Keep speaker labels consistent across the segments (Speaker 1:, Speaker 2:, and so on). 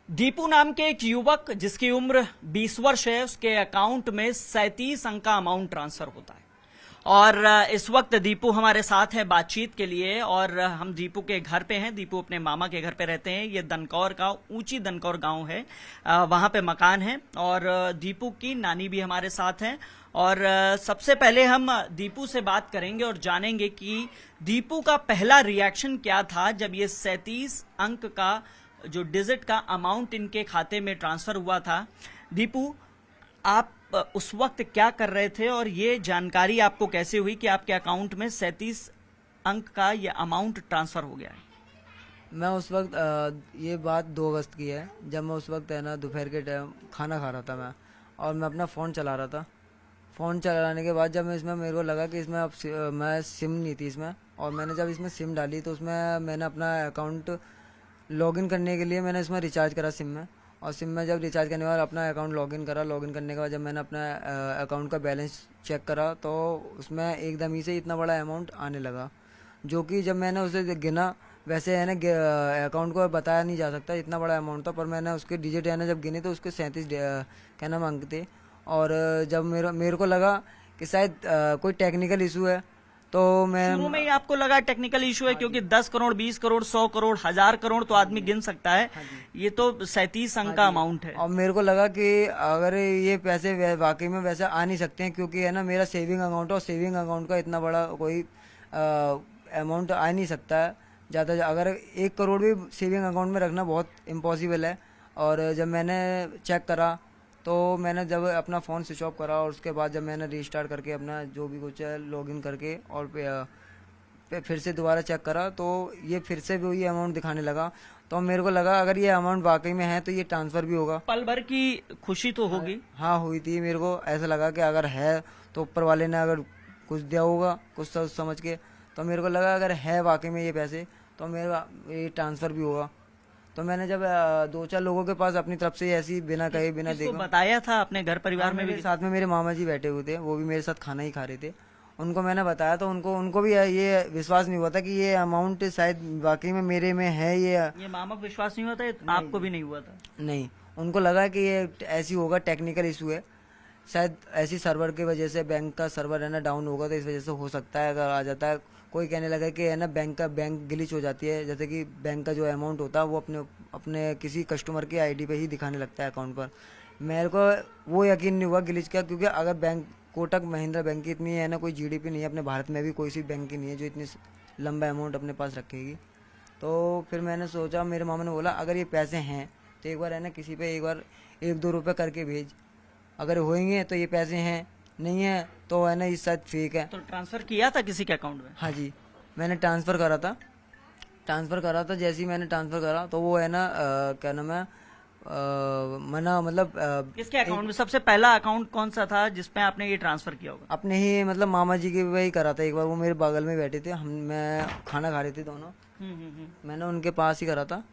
Speaker 1: दीपू नाम के एक युवक जिसकी उम्र 20 वर्ष है, उसके अकाउंट में 37 अंक का अमाउंट ट्रांसफर होता है। और इस वक्त दीपू हमारे साथ है बातचीत के लिए, और हम दीपू के घर पे हैं। दीपू अपने मामा के घर पे रहते हैं। ये दनकौर का ऊंची दनकौर गांव है, वहां पे मकान है। और दीपू की नानी भी हमारे साथ हैं। और सबसे पहले हम दीपू से बात करेंगे और जानेंगे कि दीपू का पहला रिएक्शन क्या था जब ये 37 अंक का जो डिजिट का अमाउंट इनके खाते में ट्रांसफर हुआ था। दीपू, आप उस वक्त क्या कर रहे थे और ये जानकारी आपको कैसे हुई कि आपके अकाउंट में 37 अंक का ये अमाउंट ट्रांसफर हो गया है?
Speaker 2: मैं उस वक्त ये बात 2 अगस्त की है, जब मैं उस वक्त है ना दोपहर के टाइम खाना खा रहा था मैं, और मैं अपना फ़ोन चला रहा था। फ़ोन चलाने के बाद जब मैं इसमें मेरे को लगा कि इसमें अब मैं सिम नहीं थी इसमें, और मैंने जब इसमें सिम डाली तो उसमें मैंने अपना अकाउंट लॉगिन करने के लिए मैंने इसमें रिचार्ज करा सिम में। और सिम में जब रिचार्ज करने के बाद अपना अकाउंट लॉगिन करा, लॉगिन करने के बाद जब मैंने अपना अकाउंट का बैलेंस चेक करा तो उसमें एकदम ही से इतना बड़ा अमाउंट आने लगा, जो कि जब मैंने उसे गिना, वैसे है ना अकाउंट को बताया नहीं जा सकता इतना बड़ा अमाउंट था, पर मैंने उसके डिजिट है ना जब गिने तो उसके 37 क्या नाम अंक थे। और जब मेरे को लगा कि शायद कोई टेक्निकल इशू है, तो मैं
Speaker 1: शुरू में ही आपको लगा टेक्निकल इशू है? क्योंकि 10 करोड़, 20 करोड़, 100 करोड़, 1000 करोड़ तो आदमी गिन सकता है, ये तो 37 अंक का अमाउंट है।
Speaker 2: और मेरे को लगा कि अगर ये पैसे वाकई में वैसे आ नहीं सकते हैं, क्योंकि है ना मेरा सेविंग अकाउंट है और सेविंग अकाउंट का इतना बड़ा कोई अमाउंट आ नहीं सकता है ज़्यादा। अगर 1 करोड़ भी सेविंग अकाउंट में रखना बहुत इम्पॉसिबल है। और जब मैंने चेक करा तो मैंने जब अपना फ़ोन स्विच ऑफ करा, और उसके बाद जब मैंने रीस्टार्ट करके अपना जो भी कुछ है लॉगिन करके और फिर से दोबारा चेक करा तो ये फिर से भी वही अमाउंट दिखाने लगा। तो मेरे को लगा अगर ये अमाउंट वाकई में है तो ये ट्रांसफ़र भी होगा।
Speaker 1: पल भर की खुशी तो होगी।
Speaker 2: हाँ हुई थी। मेरे को ऐसा लगा कि अगर है तो ऊपर वाले ने अगर कुछ दिया होगा कुछ सोच समझ के, तो मेरे को लगा अगर है वाकई में ये पैसे तो मेरा ये ट्रांसफ़र भी होगा। तो मैंने जब 2-4 लोगों के पास अपनी तरफ से ऐसी बिना कहे बिना
Speaker 1: किसको
Speaker 2: देखे
Speaker 1: बताया था अपने घर परिवार में भी?
Speaker 2: मेरे साथ में मेरे मामा जी बैठे हुए थे, वो भी मेरे साथ खाना ही खा रहे थे। उनको मैंने बताया तो उनको भी ये विश्वास नहीं हुआ था कि ये अमाउंट शायद वाकई में मेरे में है।
Speaker 1: ये मामा को विश्वास नहीं हुआ था? आपको भी नहीं हुआ था?
Speaker 2: नहीं, उनको लगा कि ये ऐसी होगा, टेक्निकल इशू है शायद, ऐसी सर्वर की वजह से बैंक का सर्वर है ना डाउन होगा, तो इस वजह से हो सकता है अगर आ जाता है। कोई कहने लगा कि है ना बैंक ग्लिच हो जाती है, जैसे कि बैंक का जो अमाउंट होता है वो अपने किसी कस्टमर की आईडी पे ही दिखाने लगता है अकाउंट पर। मेरे को वो यकीन नहीं हुआ ग्लिच का, क्योंकि अगर बैंक कोटक महिंद्रा बैंक की इतनी है ना कोई जीडीपी नहीं है, अपने भारत में भी कोई सी बैंक की नहीं है जो इतनी लंबा अमाउंट अपने पास रखेगी। तो फिर मैंने सोचा, मेरे मामा ने बोला अगर ये पैसे हैं तो एक बार है ना किसी पे एक बार 1-2 रुपये करके भेज, अगर होंगे तो ये पैसे हैं, नहीं है तो है ना ये शायद फेक है।
Speaker 1: तो ट्रांसफर किया था किसी के अकाउंट में?
Speaker 2: हाँ जी, मैंने ट्रांसफ़र करा था। जैसे ही मैंने ट्रांसफ़र करा तो वो है ना क्या नाम है मना मतलब
Speaker 1: किसके अकाउंट में? सबसे पहला अकाउंट कौन सा था जिसमें आपने ये ट्रांसफर किया होगा?
Speaker 2: अपने ही मतलब मामा जी के वही करा था एक बार। वो मेरे बगल में बैठे थे, मैं खाना खा रहे थे दोनों। मैंने उनके पास ही करा था।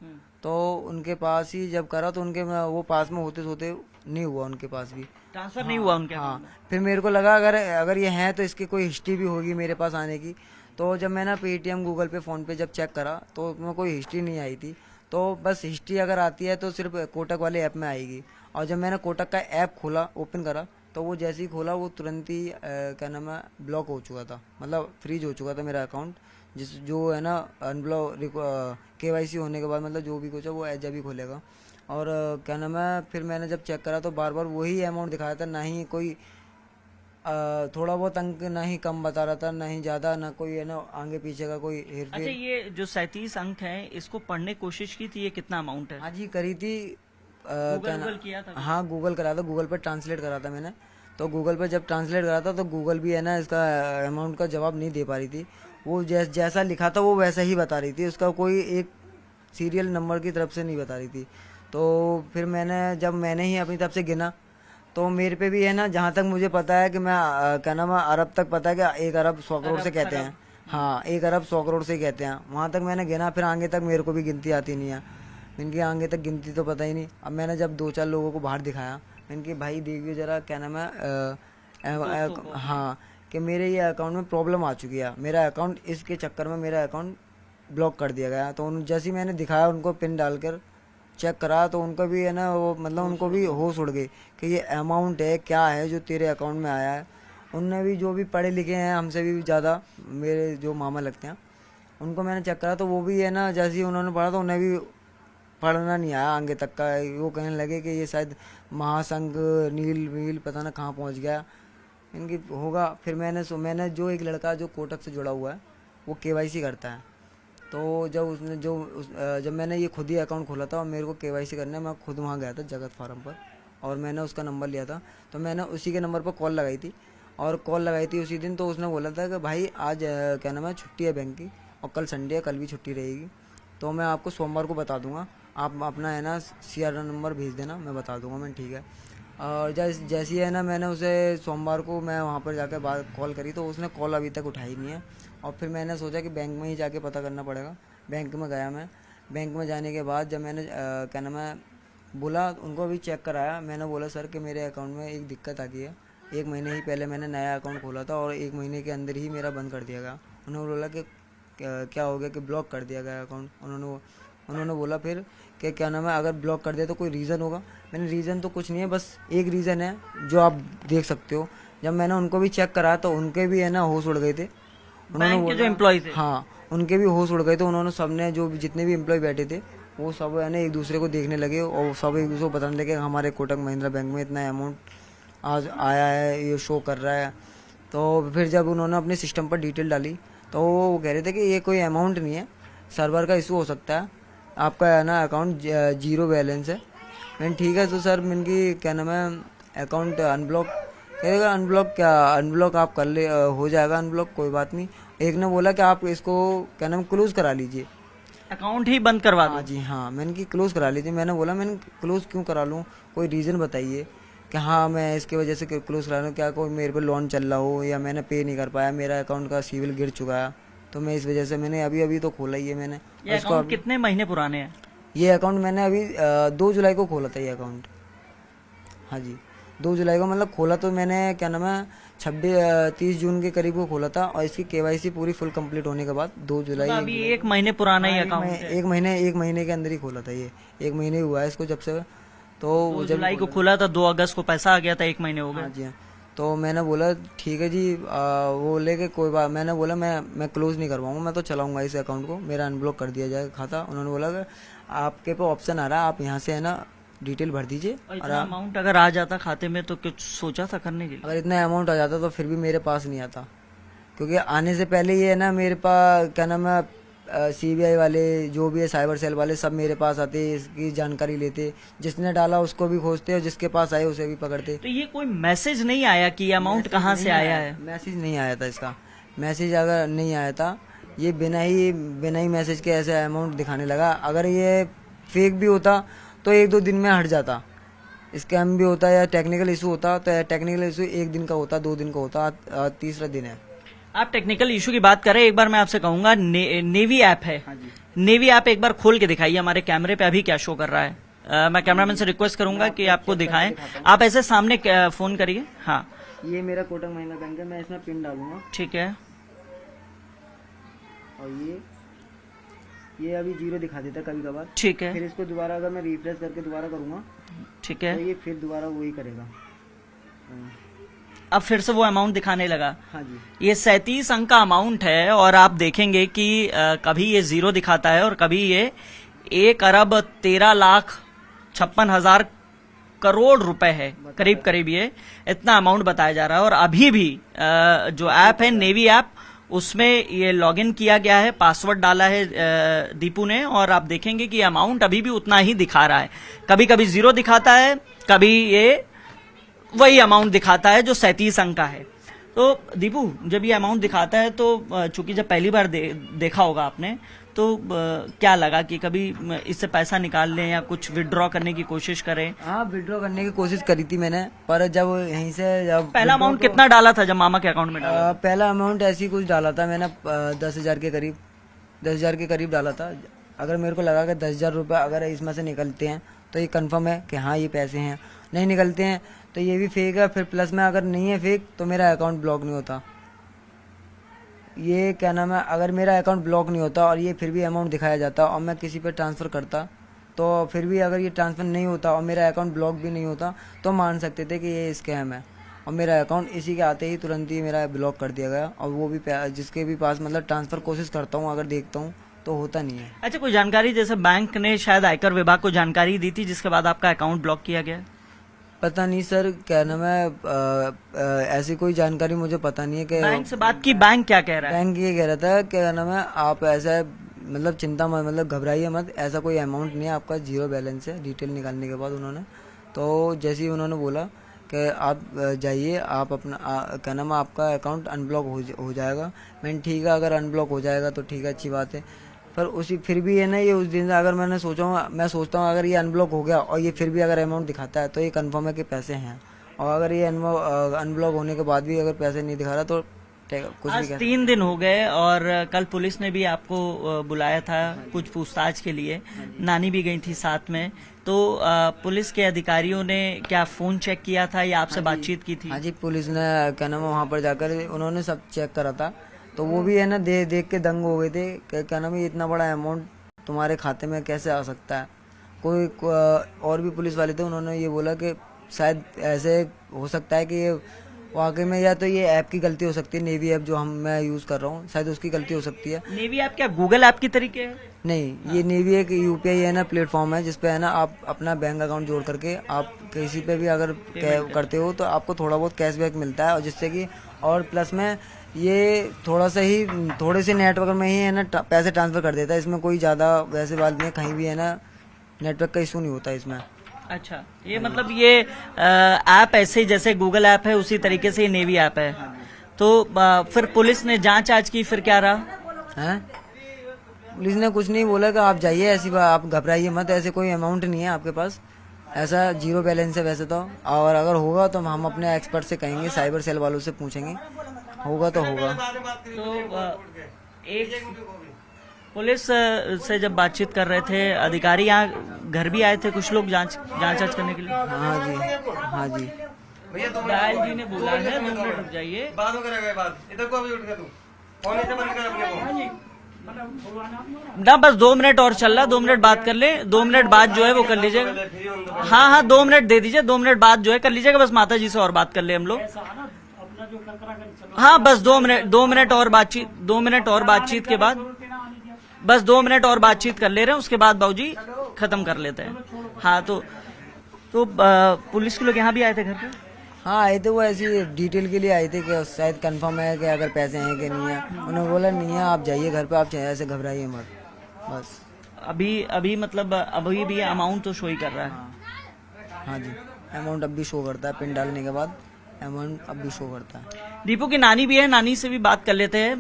Speaker 2: तो उनके पास ही जब करा तो उनके वो पास में होते सोते नहीं हुआ, उनके पास भी
Speaker 1: ट्रांसफर नहीं हुआ उनके
Speaker 2: हाँ।
Speaker 1: account में?
Speaker 2: फिर मेरे को लगा अगर ये हैं तो इसकी कोई हिस्ट्री भी होगी मेरे पास आने की। तो जब मैंने पेटीएम, गूगल पे, फ़ोन पे जब चेक करा तो उसमें कोई हिस्ट्री नहीं आई थी। तो बस हिस्ट्री अगर आती है तो सिर्फ कोटक वाले ऐप में आएगी। और जब मैंने कोटक का ऐप खोला, ओपन करा, तो वो जैसे ही खोला वो तुरंत ही क्या नाम है ब्लॉक हो चुका था, मतलब फ्रीज हो चुका था मेरा अकाउंट। जो है ना अनब्लॉक केवाईसी होने के बाद मतलब जो भी कुछ है वो जब ही खोलेगा। और क्या नाम है फिर मैंने जब चेक करा तो बार बार वही अमाउंट दिखाया था, ना ही कोई थोड़ा बहुत अंक ना ही कम बता रहा था, ना ही ज़्यादा, ना कोई है ना आगे पीछे का कोई
Speaker 1: अच्छा,
Speaker 2: हेरफेर।
Speaker 1: ये जो 37 अंक है इसको पढ़ने की कोशिश की थी, ये कितना अमाउंट है?
Speaker 2: हाँ जी करी थी।
Speaker 1: गूगल किया था?
Speaker 2: हाँ गूगल करा था, गूगल पर ट्रांसलेट करा था मैंने। तो गूगल पर जब ट्रांसलेट करा था तो गूगल भी है ना इसका अमाउंट का जवाब नहीं दे पा रही थी। वो जैसा लिखा था वो वैसा ही बता रही थी, उसका कोई एक सीरियल नंबर की तरफ से नहीं बता रही थी। तो फिर मैंने ही अपनी तरफ से गिना तो मेरे पे भी है ना, जहाँ तक मुझे पता है कि मैं क्या नाम है अरब तक पता है कि 1 अरब 100 करोड़ से कहते हैं। हाँ 1 अरब 100 करोड़ से कहते हैं, वहाँ तक मैंने गिना। फिर आगे तक मेरे को भी गिनती आती नहीं है, इनकी आगे तक गिनती तो पता ही नहीं। अब मैंने जब 2-4 लोगों को बाहर दिखाया, इनके भाई देखिए जरा क्या नाम है हाँ कि मेरे ये अकाउंट में प्रॉब्लम आ चुकी है, मेरा अकाउंट इसके चक्कर में मेरा अकाउंट ब्लॉक कर दिया गया। तो जैसे ही मैंने दिखाया उनको पिन डालकर, चेक करा तो उनको भी है ना वो मतलब उनको भी होश उड़ गई कि ये अमाउंट है क्या है जो तेरे अकाउंट में आया है। उनने भी जो भी पढ़े लिखे हैं हमसे भी ज़्यादा, मेरे जो मामा लगते हैं, उनको मैंने चेक करा तो वो भी है ना जैसे ही उन्होंने पढ़ा तो उन्हें भी पढ़ना नहीं आया आगे तक का। वो कहने लगे कि ये शायद महासंघ नील वील पता ना कहाँ पहुँच गया इनकी होगा। फिर मैंने जो एक लड़का जो कोटक से जुड़ा हुआ है वो केवाईसी करता है, तो जब मैंने ये खुद ही अकाउंट खोला था और मेरे को केवाईसी करने मैं खुद वहाँ गया था जगत फार्म पर, और मैंने उसका नंबर लिया था। तो मैंने उसी के नंबर पर कॉल लगाई थी उसी दिन। तो उसने बोला था कि भाई आज क्या नाम है छुट्टी है बैंक की और कल संडे है, कल भी छुट्टी रहेगी, तो मैं आपको सोमवार को बता दूंगा, आप अपना है ना CR नंबर भेज देना, मैं बता दूंगा। मैंने ठीक है। और जैसी है ना मैंने उसे सोमवार को मैं वहाँ पर जाकर बात कॉल करी तो उसने कॉल अभी तक उठाई नहीं है। और फिर मैंने सोचा कि बैंक में ही जाके पता करना पड़ेगा। बैंक में गया मैं। बैंक में जाने के बाद जब मैंने क्या नाम है बोला, उनको भी चेक कराया। मैंने बोला सर कि मेरे अकाउंट में एक दिक्कत आ गई है, 1 महीने ही पहले मैंने नया अकाउंट खोला था और 1 महीने के अंदर ही मेरा बंद कर दिया गया। उन्होंने बोला कि क्या हो गया कि ब्लॉक कर दिया गया अकाउंट। उन्होंने बोला फिर कि क्या नाम है अगर ब्लॉक कर दिया तो कोई रीज़न होगा। मैंने रीज़न तो कुछ नहीं है, बस एक रीज़न है जो आप देख सकते हो। जब मैंने उनको भी चेक करा तो उनके भी है ना होश उड़ गए थे।
Speaker 1: बैंक के जो एम्प्लॉय थे,
Speaker 2: हाँ उनके भी होश उड़ गए थे। उन्होंने सबने जो जितने भी एम्प्लॉय बैठे थे वो सब है ना एक दूसरे को देखने लगे और सब एक दूसरे को बताने लगे हमारे कोटक महिंद्रा बैंक में इतना अमाउंट आज आया है, ये शो कर रहा है। तो फिर जब उन्होंने अपने सिस्टम पर डिटेल डाली तो वो कह रहे थे कि ये कोई अमाउंट नहीं है, सर्वर का इशू हो सकता है, आपका है ना अकाउंट 0 बैलेंस है। मैंने ठीक है तो सर मैंने क्या नाम है अकाउंट अनब्लॉक करेगा। अनब्लॉक आप कर ले, हो जाएगा अनब्लॉक, कोई बात नहीं। एक ने बोला कि आप इसको क्या नाम क्लोज करा लीजिए,
Speaker 1: अकाउंट ही बंद करवा दो।
Speaker 2: हाँ जी हाँ। मैंने कि क्लोज करा लीजिए। मैंने बोला मैंने क्लोज क्यों करा लूँ, कोई रीज़न बताइए कि हाँ मैं इसकी वजह से क्लोज करा लूँ, क्या कोई मेरे पे लोन चल रहा हो या मैंने पे नहीं कर पाया, मेरा अकाउंट का सिविल गिर चुका है, तो मैं इस वजह से मैंने अभी तो खोला ही है मैंने।
Speaker 1: ये अकाउंट कितने महीने पुराने हैं?
Speaker 2: ये अकाउंट मैंने अभी 2 जुलाई को खोला था ये अकाउंट। हाँ जी 2 जुलाई को मतलब खोला तो मैंने क्या नाम है 30 जून के करीब को खोला था और इसकी केवाईसी पूरी फुल कंप्लीट होने के बाद 2 जुलाई
Speaker 1: तो अभी 1 महीने पुराना ही अकाउंट है।
Speaker 2: 1 महीने के अंदर ही खोला था ये। 1 महीने हुआ है इसको जब से। तो
Speaker 1: 2 जुलाई को खुला था, 2 अगस्त को पैसा आ गया था, 1 महीने हो गए।
Speaker 2: हाँ जी हाँ। तो मैंने बोला ठीक है जी, वो लेके कोई बात। मैंने बोला मैं क्लोज नहीं करवाऊंगा, मैं तो चलाऊंगा इस अकाउंट को, मेरा अनब्लॉक कर दिया जाएगा खाता। उन्होंने बोला कि आपके पे ऑप्शन आ रहा है, आप यहाँ से है ना डिटेल भर दीजिए।
Speaker 1: और इतना अमाउंट अगर आ जाता खाते में तो कुछ सोचा था करने के लिए?
Speaker 2: अगर इतना अमाउंट आ जाता तो फिर भी मेरे पास नहीं आता, क्योंकि आने से पहले ये है ना मेरे पास क्या नाम है CBI वाले जो भी है साइबर सेल वाले सब मेरे पास आते, इसकी जानकारी लेते, जिसने डाला उसको भी खोजते और जिसके पास आए उसे भी पकड़ते।
Speaker 1: तो ये कोई मैसेज नहीं आया कि ये अमाउंट कहाँ से आया है?
Speaker 2: मैसेज नहीं आया था इसका। मैसेज अगर नहीं आया था, ये बिना ही मैसेज के ऐसे अमाउंट दिखाने लगा। अगर ये फेक भी होता तो 1-2 दिन में हट जाता, स्कैम भी होता या टेक्निकल इशू होता तो टेक्निकल इशू 1 दिन का होता, 2 दिन का होता, तीसरा दिन है।
Speaker 1: आप टेक्निकल इशू की बात करें, एक बार मैं आपसे कहूंगा नेवी ऐप है, नेवी ऐप एक बार खोल के दिखाइए हमारे कैमरे पे अभी क्या शो कर रहा है। मैं कैमरामैन से रिक्वेस्ट करूंगा कि आपको दिखाएं। आप ऐसे सामने फोन करिए। हाँ
Speaker 2: ये मेरा कोटक महिंद्रा बैंक है, मैं इसमें पिन डालूंगा।
Speaker 1: ठीक है।
Speaker 2: और ये अभी 0 दिखा देता है कभी कभार।
Speaker 1: ठीक है।
Speaker 2: फिर इसको दोबारा अगर मैं रिफ्रेश करके दोबारा करूंगा
Speaker 1: ठीक है
Speaker 2: तो ये फिर दोबारा वही करेगा।
Speaker 1: अब फिर से वो अमाउंट दिखाने लगा।
Speaker 2: हाँ जी।
Speaker 1: ये 37 अंक का अमाउंट है और आप देखेंगे कि कभी ये 0 दिखाता है और कभी ये 1,13,56,000 करोड़ रुपए है, करीब ये इतना अमाउंट बताया जा रहा है। और अभी भी जो ऐप है नेवी ऐप, उसमें ये लॉगिन किया गया है, पासवर्ड डाला है दीपू ने, और आप देखेंगे कि अमाउंट अभी भी उतना ही दिखा रहा है। कभी कभी 0 दिखाता है, कभी ये वही अमाउंट दिखाता है जो 37 अंक का है। तो दीपू जब ये अमाउंट दिखाता है तो चूंकि जब पहली बार देखा होगा आपने तो क्या लगा कि कभी इससे पैसा निकाल लें या कुछ विड्रॉ करने की कोशिश करें?
Speaker 2: हाँ विड्रॉ करने की कोशिश करी थी मैंने, पर जब यहीं से जब
Speaker 1: पहला अमाउंट कितना डाला था जब मामा के अकाउंट में डाला?
Speaker 2: पहला अमाउंट ऐसी कुछ डाला था मैंने 10,000 के करीब, 10,000 के करीब डाला था। अगर मेरे को लगा कि 10,000 रुपये अगर इसमें से निकलते हैं तो ये कंफर्म है कि हाँ ये पैसे हैं, नहीं निकलते हैं तो ये भी फेक है। फिर प्लस में अगर नहीं है फेक तो मेरा अकाउंट ब्लॉक नहीं होता। ये क्या नाम है, अगर मेरा अकाउंट ब्लॉक नहीं होता और ये फिर भी अमाउंट दिखाया जाता और मैं किसी पे ट्रांसफ़र करता तो फिर भी अगर ये ट्रांसफ़र नहीं होता और मेरा अकाउंट ब्लॉक भी नहीं होता तो मान सकते थे कि ये स्कैम है। और मेरा अकाउंट इसी के आते ही तुरंत ही मेरा ब्लॉक कर दिया गया, और वो भी जिसके भी पास मतलब ट्रांसफ़र कोशिश करता हूँ अगर देखता हूँ तो होता नहीं है।
Speaker 1: अच्छा, कोई जानकारी, जैसे बैंक ने शायद आयकर विभाग को जानकारी दी थी जिसके बाद आपका अकाउंट ब्लॉक किया गया?
Speaker 2: पता नहीं सर, क्या नाम है, ऐसी कोई जानकारी मुझे पता नहीं है कि
Speaker 1: बैंक से बात की, बैंक क्या कह रहा है?
Speaker 2: बैंक ये कह रहा था क्या नाम है, आप ऐसा मतलब चिंता मत, मतलब घबराइए मत, ऐसा कोई अमाउंट नहीं है, आपका जीरो बैलेंस है। डिटेल निकालने के बाद उन्होंने तो जैसे ही उन्होंने बोला कि आप जाइए, आप अपना क्या नाम है, आपका अकाउंट अनब्लॉक हो जाएगा। मैंने ठीक है, अगर अनब्लॉक हो जाएगा तो ठीक है, अच्छी बात है। पर उसी फिर भी है ना, ये उस दिन से अगर मैं सोचता हूँ अगर ये अनब्लॉक हो गया और ये फिर भी अगर अमाउंट दिखाता है तो ये कंफर्म है कि पैसे हैं, और अगर ये अनब्लॉक होने के बाद भी अगर पैसे नहीं दिखा रहा तो कुछ
Speaker 1: आज
Speaker 2: भी
Speaker 1: 3 दिन हो गए और कल पुलिस ने भी आपको बुलाया था कुछ पूछताछ के लिए, नानी भी गई थी साथ में, तो पुलिस के अधिकारियों ने क्या फोन चेक किया था या आपसे बातचीत की थी?
Speaker 2: हाँ जी, पुलिस ने क्या नाम है वहाँ पर जाकर उन्होंने सब चेक करा था, तो वो भी है ना देख के दंग हो गए थे कि क्या नाम है, इतना बड़ा अमाउंट तुम्हारे खाते में कैसे आ सकता है। और भी पुलिस वाले थे, उन्होंने ये बोला कि शायद ऐसे हो सकता है कि ये वाकई में या तो ये ऐप की गलती हो सकती है, नेवी ऐप जो मैं यूज कर रहा हूँ, शायद उसकी गलती हो सकती है।
Speaker 1: नेवी ऐप क्या गूगल ऐप की तरीके है?
Speaker 2: नहीं, ये नेवी एक यूपीआई है ना प्लेटफॉर्म है, जिसपे है ना आप अपना बैंक अकाउंट जोड़ करके आप किसी पे भी अगर करते हो तो आपको थोड़ा बहुत कैशबैक मिलता है, और जिससे कि और प्लस में ये थोड़े से नेटवर्क में ही है ना पैसे ट्रांसफर कर देता है। इसमें कोई ज्यादा वैसे बात नहीं है, कहीं भी है ना नेटवर्क का इशू नहीं होता इसमें।
Speaker 1: अच्छा, ये मतलब ये ऐप ऐसे ही जैसे गूगल ऐप है उसी तरीके से ये नेवी ऐप है। तो फिर पुलिस ने जांच आज की, फिर क्या रहा?
Speaker 2: हैं? पुलिस ने कुछ नहीं बोला कि आप जाइए, ऐसी बात, आप घबराइए मत, ऐसे कोई अमाउंट नहीं है आपके पास, ऐसा जीरो बैलेंस है वैसे तो, और अगर होगा तो हम अपने एक्सपर्ट से कहेंगे, साइबर सेल वालों से पूछेंगे, होगा तो होगा।
Speaker 1: तो एक पुलिस से जब बातचीत कर रहे थे अधिकारी, यहाँ घर भी आए थे कुछ लोग जांच करने के लिए?
Speaker 2: हाँ जी, हाँ जी।
Speaker 1: दयाल जी ने बोला है 2 मिनट रुक जाइए,
Speaker 3: बात करेगा बात इधर को अभी उठ के तू फोन ऐसे बंद कर अपने को
Speaker 1: ना बस 2 मिनट और चल रहा, 2 मिनट बात कर ले, 2 मिनट बाद जो है वो कर लीजिएगा। हाँ 2 मिनट दे दीजिए, 2 मिनट बाद जो है कर लीजिएगा, बस माता जी से और बात कर ले हम लोग। हाँ बस 2 मिनट और बातचीत, 2 मिनट और बातचीत के बाद, बस 2 मिनट और बातचीत कर ले रहे हैं, उसके बाद बाबूजी खत्म कर लेते हैं। हाँ तो पुलिस के लोग यहाँ भी आए थे घर पे?
Speaker 2: हाँ आए थे, वो ऐसी डिटेल के लिए आए थे कि शायद कंफर्म है कि अगर पैसे हैं कि नहीं है। उन्होंने बोला नहीं है, आप जाइए घर पे, आप ऐसे घबराइए मत बस।
Speaker 1: अभी मतलब अभी भी अमाउंट तो शो ही कर रहा है?
Speaker 2: हाँ जी, अमाउंट अब भी शो करता है, पिन डालने के बाद अमाउंट अब भी शो करता है।
Speaker 1: दीपू की नानी भी है, नानी से भी बात कर लेते हैं।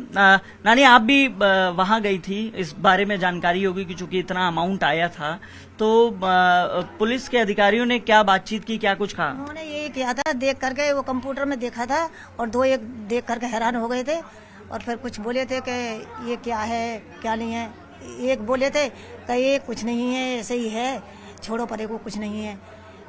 Speaker 1: नानी, आप भी वहां गई थी, इस बारे में जानकारी होगी कि चूंकि इतना अमाउंट आया था, तो पुलिस के अधिकारियों ने क्या बातचीत की, क्या कुछ कहा?
Speaker 4: उन्होंने ये किया था, देख करके वो कंप्यूटर में देखा था, और 2 एक देख करके हैरान हो गए थे, और फिर कुछ बोले थे कि ये क्या है क्या नहीं है। एक बोले थे कि ये कुछ नहीं है, ऐसे ही है, छोड़ो परे को, कुछ नहीं है।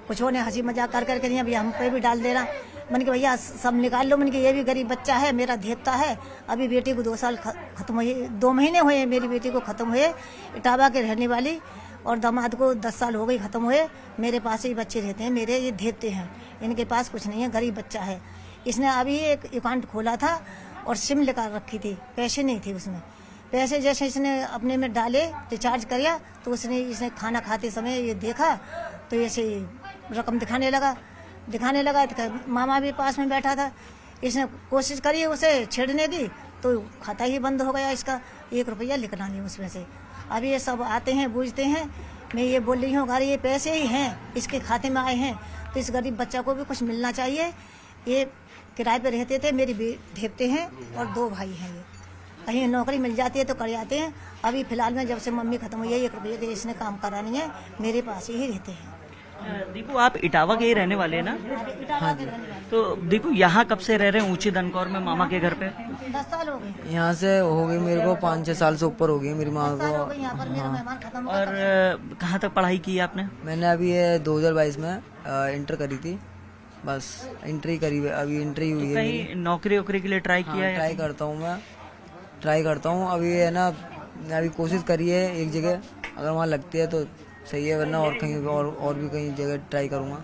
Speaker 4: कुछ ने हंसी मजाक कर करके नहीं, अभी हम पे भी डाल देना। मैंने कहा भैया सब निकाल लो, मैंने कहा ये भी गरीब बच्चा है, मेरा देवता है। अभी बेटी को 2 साल खत्म हुए, 2 महीने हुए मेरी बेटी को खत्म हुए, इटावा के रहने वाली, और दामाद को 10 साल हो गई खत्म हुए। मेरे पास ही बच्चे रहते हैं, मेरे ये देवते हैं, इनके पास कुछ नहीं है, गरीब बच्चा है। इसने अभी एक अकाउंट खोला था और सिम लेकर रखी थी, पैसे नहीं थे उसमें। पैसे जैसे इसने अपने में डाले, रिचार्ज किया, तो इसने खाना खाते समय ये देखा, तो ऐसे रकम दिखाने लगा तो मामा भी पास में बैठा था। इसने कोशिश करी उसे छेड़ने की, तो खाता ही बंद हो गया इसका, 1 रुपया निकला नहीं उसमें से। अभी ये सब आते हैं, बूझते हैं, मैं ये बोल रही हूँ अगर ये पैसे ही हैं, इसके खाते में आए हैं, तो इस गरीब बच्चा को भी कुछ मिलना चाहिए। ये किराए पे रहते थे, मेरी भेजते हैं, और 2 भाई हैं। ये कहीं नौकरी मिल जाती है तो कर जाते हैं। अभी फिलहाल में जब से मम्मी खत्म हुई है, 1 रुपये के इसने काम करा नहीं है, मेरे पास ही रहते हैं।
Speaker 1: दीपू, आप इटावा के ही रहने वाले हैं ना?
Speaker 2: हाँ जी।
Speaker 1: तो दीपू, यहाँ कब से रह रहे हैं ऊंची दनकौर में मामा के घर पे?
Speaker 4: 10 साल हो गए
Speaker 2: यहाँ से हो गई मेरे को 5-6 साल से ऊपर हो गई मेरी माँ को।
Speaker 4: यहाँ पर मेरा मेहमान खत्म।
Speaker 1: और कहाँ तक पढ़ाई की है आपने?
Speaker 2: मैंने अभी ये 2022 में इंटर करी थी, बस इंट्री करी, अभी इंट्री हुई है।
Speaker 1: कहीं नौकरी वोकरी के लिए ट्राई किया है?
Speaker 2: ट्राई करता हूँ अभी है ना, अभी कोशिश करी है एक जगह, अगर वहाँ लगती है तो सही है, वरना और कहीं और भी कहीं जगह ट्राई करूँगा।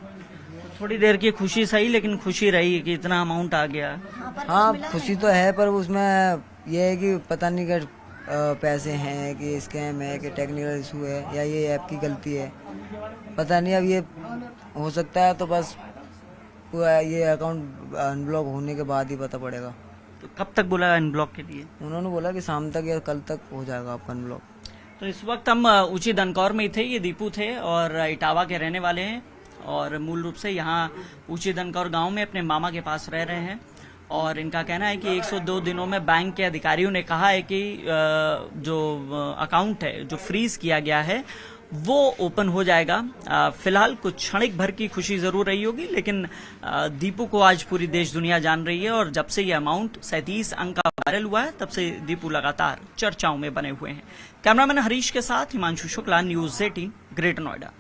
Speaker 1: थोड़ी देर की खुशी सही, लेकिन खुशी रही कि इतना अमाउंट आ गया।
Speaker 2: हाँ खुशी तो है, पर उसमें यह है कि पता नहीं कि पैसे हैं कि स्कैम है कि टेक्निकल इशू है या ये ऐप की गलती है, पता नहीं। अब ये हो सकता है तो बस ये अकाउंट अनब्लॉक होने के बाद ही पता पड़ेगा।
Speaker 1: तो कब तक बोला अनब्लॉक के लिए?
Speaker 2: उन्होंने बोला कि शाम तक या कल तक हो जाएगा आपका अनब्लॉक।
Speaker 1: तो इस वक्त हम ऊंची दनकौर में ही थे। ये दीपू थे और इटावा के रहने वाले हैं और मूल रूप से यहाँ ऊंची दनकौर गांव में अपने मामा के पास रह रहे हैं। और इनका कहना है कि 102 दिनों में बैंक के अधिकारियों ने कहा है कि जो अकाउंट है जो फ्रीज किया गया है वो ओपन हो जाएगा। फिलहाल कुछ क्षणिक भर की खुशी जरूर रही होगी, लेकिन दीपू को आज पूरी देश दुनिया जान रही है। और जब से ये अमाउंट 37 अंक का वायरल हुआ है, तब से दीपू लगातार चर्चाओं में बने हुए हैं। कैमरामैन हरीश के साथ हिमांशु शुक्ला, न्यूज़ 18, ग्रेटर नोएडा।